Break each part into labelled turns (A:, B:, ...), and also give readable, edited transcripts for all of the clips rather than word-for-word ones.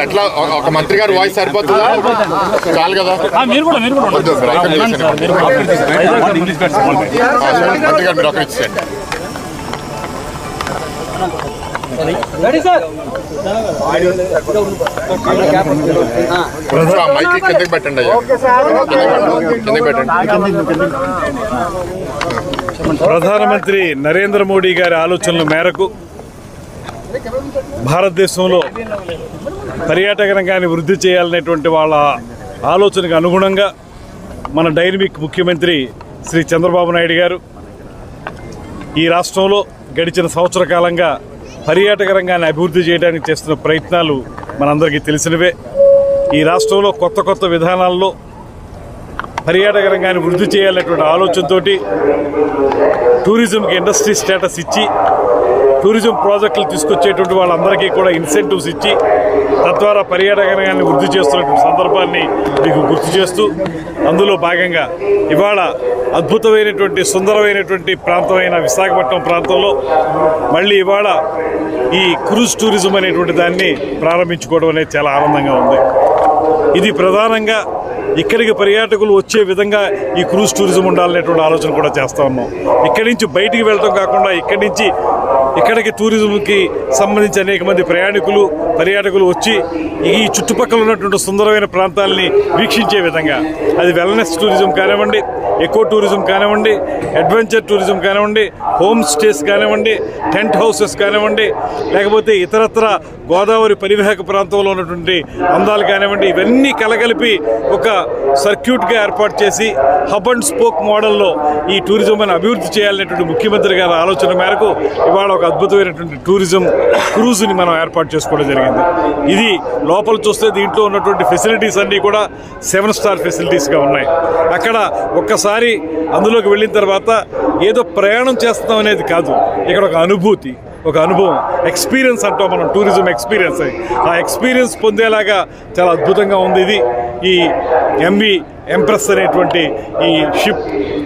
A: ఎట్లా ఒక మంత్రి గారు వాయిస్ సరిపోతుందా? చాలు కదా. మంత్రి గారు మీరు ఒక ఇచ్చేయండి. మైకి కిందకి పెట్టండి అయ్యా, కిందకి పెట్టండి.
B: ప్రధానమంత్రి నరేంద్ర మోడీ గారి ఆలోచనల మేరకు భారతదేశంలో పర్యాటక రంగాన్ని వృద్ధి చేయాలనేటువంటి వాళ్ళ ఆలోచనకు అనుగుణంగా మన డైనమిక్ ముఖ్యమంత్రి శ్రీ చంద్రబాబు నాయుడు గారు ఈ రాష్ట్రంలో గడిచిన సంవత్సర కాలంగా పర్యాటక రంగాన్ని అభివృద్ధి చేయడానికి చేస్తున్న ప్రయత్నాలు మనందరికీ తెలిసినవే. ఈ రాష్ట్రంలో కొత్త కొత్త విధానాల్లో పర్యాటక రంగాన్ని వృద్ధి చేయాలనేటువంటి ఆలోచనతోటి టూరిజంకి ఇండస్ట్రీ స్టేటస్ ఇచ్చి టూరిజం ప్రాజెక్టులు తీసుకొచ్చేటువంటి వాళ్ళందరికీ కూడా ఇన్సెంటివ్స్ ఇచ్చి తద్వారా పర్యాటక రంగాన్ని వృద్ధి చేస్తున్నటువంటి సందర్భాన్ని మీకు గుర్తు చేస్తూ అందులో భాగంగా ఇవాళ అద్భుతమైనటువంటి సుందరమైనటువంటి ప్రాంతమైన విశాఖపట్నం ప్రాంతంలో మళ్ళీ ఇవాళ ఈ క్రూజ్ టూరిజం అనేటువంటి దాన్ని ప్రారంభించుకోవడం అనేది చాలా ఆనందంగా ఉంది. ఇది ప్రధానంగా ఇక్కడికి పర్యాటకులు వచ్చే విధంగా ఈ క్రూజ్ టూరిజం ఉండాలనేటువంటి ఆలోచన కూడా చేస్తూ ఉన్నాం. ఇక్కడి నుంచి బయటికి వెళ్ళటం కాకుండా ఇక్కడి నుంచి ఇక్కడికి టూరిజంకి సంబంధించి అనేక మంది పర్యాటకులు వచ్చి ఈ చుట్టుపక్కల ఉన్నటువంటి సుందరమైన ప్రాంతాలని వీక్షించే విధంగా అది వెల్నెస్ టూరిజం కానివ్వండి, ఎకో టూరిజం కానివ్వండి, అడ్వెంచర్ టూరిజం కానివ్వండి, హోమ్ స్టేస్ కానివ్వండి, టెంట్ హౌసెస్ కానివ్వండి, లేకపోతే ఇతరత్ర గోదావరి పరివాహక ప్రాంతంలో ఉన్నటువంటి అందాలు కానివ్వండి, ఇవన్నీ కలగలిపి ఒక సర్క్యూట్గా ఏర్పాటు చేసి హబ్ అండ్ స్పోక్ మోడల్లో ఈ టూరిజం అని అభివృద్ధి చేయాలనేటువంటి ముఖ్యమంత్రి గారి ఆలోచన మేరకు ఇవాళ ఒక అద్భుతమైనటువంటి టూరిజం క్రూజ్ని మనం ఏర్పాటు చేసుకోవడం జరిగింది. ఇది లోపల చూస్తే దీంట్లో ఉన్నటువంటి ఫెసిలిటీస్ అన్నీ కూడా 7 స్టార్ ఫెసిలిటీస్గా ఉన్నాయి. అక్కడ ఒక్కసారి అందులోకి వెళ్ళిన తర్వాత ఏదో ప్రయాణం చేస్తాం అనేది కాదు, ఇక్కడ ఒక అనుభూతి, ఒక అనుభవం, ఎక్స్పీరియన్స్ అంటాం మనం, టూరిజం ఎక్స్పీరియన్స్. ఆ ఎక్స్పీరియన్స్ పొందేలాగా చాలా అద్భుతంగా ఉంది ఇది ఈ ఎంవి ఎంప్రెస్ అనేటువంటి ఈ షిప్.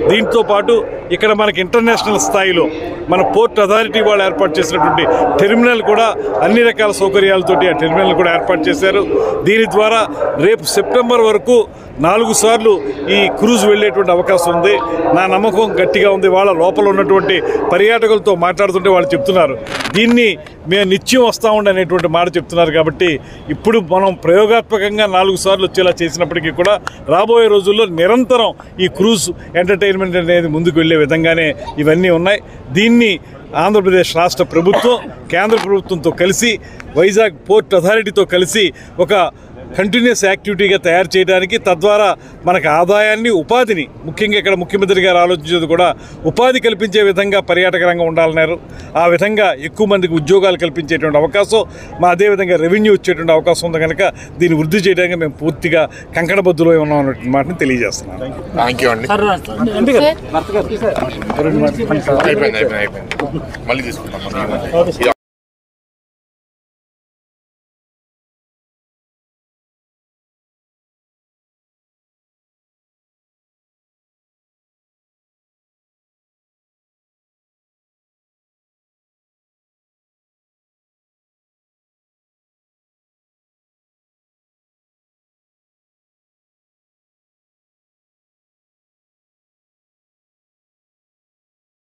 B: దీంతో పాటు ఇక్కడ మనకి ఇంటర్నేషనల్ స్థాయిలో మన పోర్ట్ అథారిటీ వాళ్ళు ఏర్పాటు చేసినటువంటి టెర్మినల్ కూడా అన్ని రకాల సౌకర్యాలతోటి ఆ టెర్మినల్ కూడా ఏర్పాటు చేశారు. దీని ద్వారా రేపు సెప్టెంబర్ వరకు 4 సార్లు ఈ క్రూజ్ వెళ్ళేటువంటి అవకాశం ఉంది. నా నమ్మకం గట్టిగా ఉంది. వాళ్ళ లోపల ఉన్నటువంటి పర్యాటకులతో మాట్లాడుతుంటే వాళ్ళు చెప్తున్నారు దీన్ని మేము నిత్యం వస్తూ ఉండి అనేటువంటి మాట చెప్తున్నారు. కాబట్టి ఇప్పుడు మనం ప్రయోగాత్మకంగా 4 సార్లు వచ్చేలా చేసినప్పటికీ కూడా రాబోయే రోజుల్లో నిరంతరం ఈ క్రూజ్ ఎంటర్టైన్మెంట్ అనేది ముందుకు వెళ్ళే విధంగానే ఇవన్నీ ఉన్నాయి. దీన్ని ఆంధ్రప్రదేశ్ రాష్ట్ర ప్రభుత్వం కేంద్ర ప్రభుత్వంతో కలిసి వైజాగ్ పోర్ట్ అథారిటీతో కలిసి ఒక కంటిన్యూస్ యాక్టివిటీగా తయారు చేయడానికి, తద్వారా మనకు ఆదాయాన్ని, ఉపాధిని, ముఖ్యంగా ఇక్కడ ముఖ్యమంత్రి గారు ఆలోచించేది కూడా ఉపాధి కల్పించే విధంగా పర్యాటక రంగం ఉండాలన్నారు. ఆ విధంగా ఎక్కువ మందికి ఉద్యోగాలు కల్పించేటువంటి అవకాశం, అదేవిధంగా రెవెన్యూ వచ్చేటువంటి అవకాశం ఉంది. కనుక దీన్ని వృద్ధి చేయడానికి మేము పూర్తిగా కంకణబద్దులో ఉన్నాం అన్నటువంటి మాటని తెలియజేస్తున్నాం.
A: థ్యాంక్ యూ అండి. మళ్ళీ తీసుకుంటాం.